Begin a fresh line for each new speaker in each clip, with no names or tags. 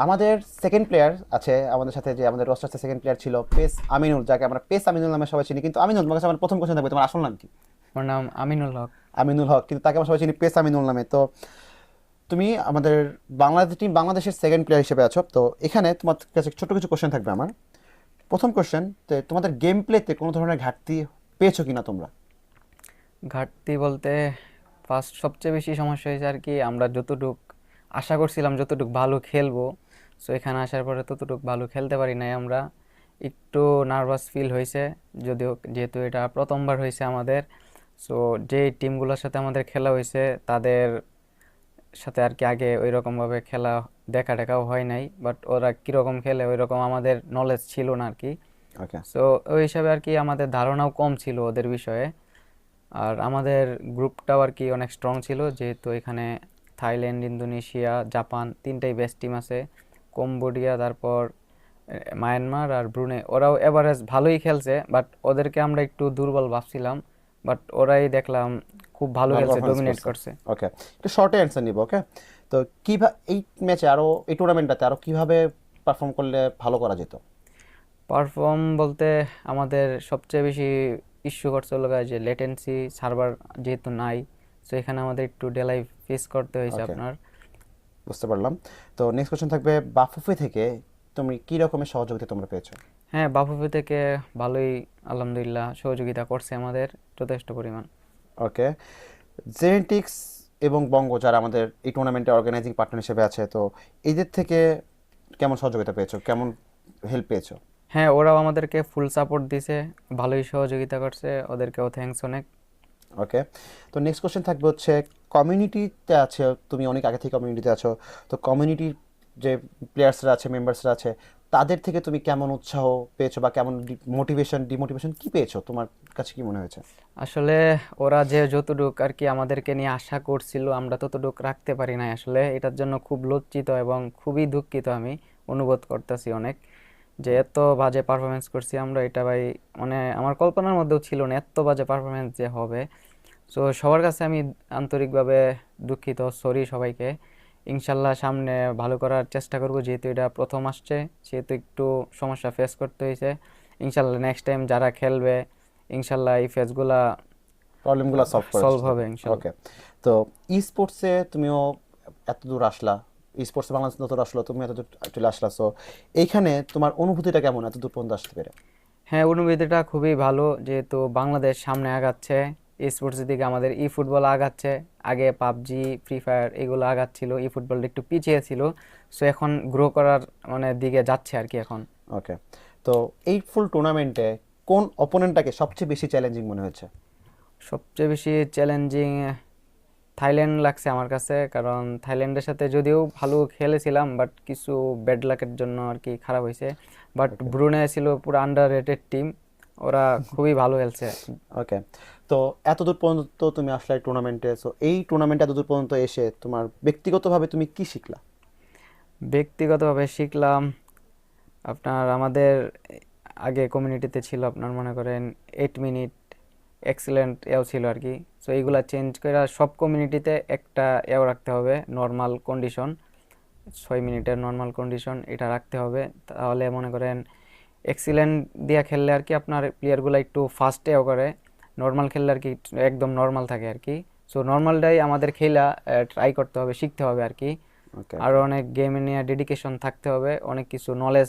আমাদের second player আছে আমাদের সাথে, যে আমাদের রোস্টার সেকেন্ড প্লেয়ার ছিল পেস আমিনুল, যাকে আমরা পেস আমিনুল নামে সবাই চিনি। কিন্তু আমিনুল, তোমার কাছে আমার প্রথম কোশ্চেন থাকবে, তোমার আসল নাম কি?
আমার নাম আমিনুল হক।
আমিনুল হক, কিন্তু তাকে আমরা সবাই চিনি পেস আমিনুল নামে। তো তুমি আমাদের বাংলাদেশের সেকেন্ড প্লেয়ার হিসেবে আছো। তো এখানে তোমার কাছে ছোট কিছু কোশ্চেন থাকবে আমার। প্রথম কোশ্চেন, তোমাদের গেম প্লেতে কোনো ধরনের ঘাটতি পেয়েছো কিনা তোমরা?
ঘাটতি বলতে ফার্স্ট সবচেয়ে বেশি সমস্যা হয়েছে আর কি, আমরা যতটুক আশা করছিলাম যতটুক ভালো খেলবো, সো এখানে আসার পরে ততটুক ভালো খেলতে পারি নাই আমরা। একটু নার্ভাস ফিল হয়েছে, যদিও যেহেতু এটা প্রথমবার হয়েছে আমাদের। সো যে টিমগুলোর সাথে আমাদের খেলা হয়েছে তাদের সাথে আর কি আগে ওই রকমভাবে খেলা দেখা টেকাও হয় নাই, বাট ওরা কীরকম খেলে ওই রকম আমাদের নলেজ ছিল না আর কি।
ওকে।
সো ওই হিসাবে আর কি আমাদের ধারণাও কম ছিল ওদের বিষয়ে। আর আমাদের গ্রুপটাও আর কি অনেক স্ট্রং ছিল, যেহেতু এখানে থাইল্যান্ড, ইন্দোনেশিয়া, জাপান তিনটাই বেস্ট টিম আছে। কম্বোডিয়া, তারপর মায়ানমার আর ব্রুনে, ওরাও এভারেজ ভালোই খেলছে, বাট ওদেরকে আমরা একটু দুর্বল ভাবছিলাম। বাট ওরাই দেখলাম খুব ভালো
ভালো
খেলছে,
পারফরমেন্স
ডমিনেট
করছে।
করছে।
ওকে, একটু শর্টে অ্যান্সার নিব। ওকে, তো কিভাবে এই ম্যাচে আরো, এই টুর্নামেন্টটাতে আরো কিভাবে পারফর্ম করলে ভালো করা যেত?
পারফর্ম বলতে আমাদের সবচেয়ে বেশি ইস্যু করছে হলো গিয়ে যে লেটেন্সি, সার্ভার যেহেতু নাই, সো এখানে আমাদের একটু ডেলাই ফেস করতে হয়েছে
ওকে,
আপনার।
বুঝতে পারলাম। তো নেক্সট কোশ্চেন থাকবে, বাফুফে থেকে তুমি কি রকমের সহযোগিতা তোমরা পেয়েছো?
হ্যাঁ, বাফুফে থেকে ভালোই আলহামদুলিল্লাহ সহযোগিতা করছে আমাদের যথেষ্ট পরিমাণ।
ওকে, জেনেটিক্স এবং বঙ্গ যারা আমাদের এই টুর্নামেন্টে অর্গানাইজিং পার্টনার হিসেবে আছে, তো এদের থেকে কেমন সহযোগিতা পেয়েছো, কেমন হেল্প পেয়েছো?
হ্যাঁ, ওরাও আমাদেরকে ফুল সাপোর্ট দিছে, ভালোই সহযোগিতা করছে, ওদেরকেও থ্যাঙ্কস অনেক।
ওকে, তো নেক্সট কোশ্চেন থাকবে হচ্ছে, কমিউনিটিতে আছে, তুমি অনেক আগে থেকে কমিউনিটিতে আছো, তো কমিউনিটির যে প্লেয়ার্সরা আছে, মেম্বার্সরা আছে, তাদের থেকে তুমি কেমন উৎসাহ পেয়েছো বা কেমন মোটিভেশন ডিমোটিভেশন কি পেয়েছো, তোমার কাছে কি মনে হয়েছে?
আসলে ওরা যে যতটুক আর কি আমাদেরকে নিয়ে আশা করছিল আমরা ততটুক রাখতে পারি নাই আসলে, এটার জন্য খুব লজ্জিত এবং খুবই দুঃখিত আমি অনুভব করতেছি অনেক, যে এত বাজে পারফরমেন্স করছি আমরা। এটা ভাই মানে আমার কল্পনার মধ্যেও ছিল না এত বাজে পারফরমেন্স যে হবে। সো সবার কাছে আমি আন্তরিকভাবে দুঃখিত, সরি সবাইকে। ইনশাল্লাহ সামনে ভালো করার চেষ্টা করব, যেহেতু এটা প্রথম আসছে সেহেতু একটু সমস্যা ফেস করতে হয়েছে। ইনশাল্লাহ নেক্সট টাইম যারা খেলবে ইনশাল্লাহ এই ফেসগুলা
প্রবলেমগুলো সলভ করার
সলভ
চেষ্টা
হবে
করবে।
ইনশাল্লাহ।
ওকে, তো ই স্পোর্টসে তুমিও এত দূর আসলা, ই স্পোর্টসে বাংলাদেশ নতুন আসলো, তুমি এত দূর চলে আসলা, সো এইখানে তোমার অনুভূতিটা কেমন এত দূর পর্যন্ত আসতে পেরে?
হ্যাঁ, অনুভূতিটা খুবই ভালো, যেহেতু বাংলাদেশ সামনে আগাচ্ছে স্পোর্টসের দিকে, আমাদের ই ফুটবল আগাচ্ছে। আগে পাবজি, ফ্রি ফায়ার এগুলো আগাচ্ছিল, ই ফুটবলটা একটু পিছিয়ে ছিল। সো এখন গ্রো করার মানে দিকে যাচ্ছে আর কি এখন।
ওকে, তো এই ফুল টুর্নামেন্টে কোন অপোনেন্টটাকে সবচেয়ে বেশি চ্যালেঞ্জিং মনে হয়েছে?
সবচেয়ে বেশি চ্যালেঞ্জিং থাইল্যান্ড লাগছে আমার কাছে, কারণ থাইল্যান্ডের সাথে যদিও ভালো খেলেছিলাম বাট কিছু ব্যাড লাকের জন্য আর কি খারাপ হয়েছে। But
okay.
ব্রুনে ছিল পুরো আন্ডার রেটেড টিম, ওরা খুবই ভালো খেলছে।
ওকে, তো এতদূর পর্যন্ত তুমি আসলে টুর্নামেন্টে, সো এই টুর্নামেন্টে এতদূর পর্যন্ত এসে তোমার ব্যক্তিগতভাবে তুমি কি শিখলা?
ব্যক্তিগতভাবে শিখলাম আপনার, আমাদের আগে কমিউনিটিতে ছিল আপনার মনে করেন 8 মিনিট এক্সিলেন্ট এও ছিল আর কি। সো এইগুলা চেঞ্জ করে সব কমিউনিটিতে একটা এও রাখতে হবে, নর্মাল কন্ডিশন, 6 মিনিটের নর্মাল কন্ডিশন এটা রাখতে হবে। তাহলে মনে করেন এক্সিলেন্ট দিয়ে খেললে আর কি আপনার প্লেয়ারগুলো একটু ফাস্টেও করে, নর্মাল খেললে আর কি একদম নর্মাল থাকে আর কি। সো নর্মালটাই আমাদের খেলা ট্রাই করতে হবে, শিখতে হবে আর কি।
ওকে,
আরও
ওকে,
অনেক গেমে নিয়ে ডেডিকেশন থাকতে হবে, অনেক কিছু নলেজ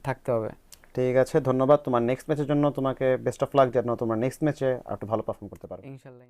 থাকতে হবে।
ঠিক আছে, ধন্যবাদ। তোমার নেক্সট ম্যাচের জন্য তোমাকে বেস্ট অফ লাক, যেন তোমার নেক্সট ম্যাচে আর একটু ভালো পারফর্ম করতে পারো।
ইনশাল্লাহ।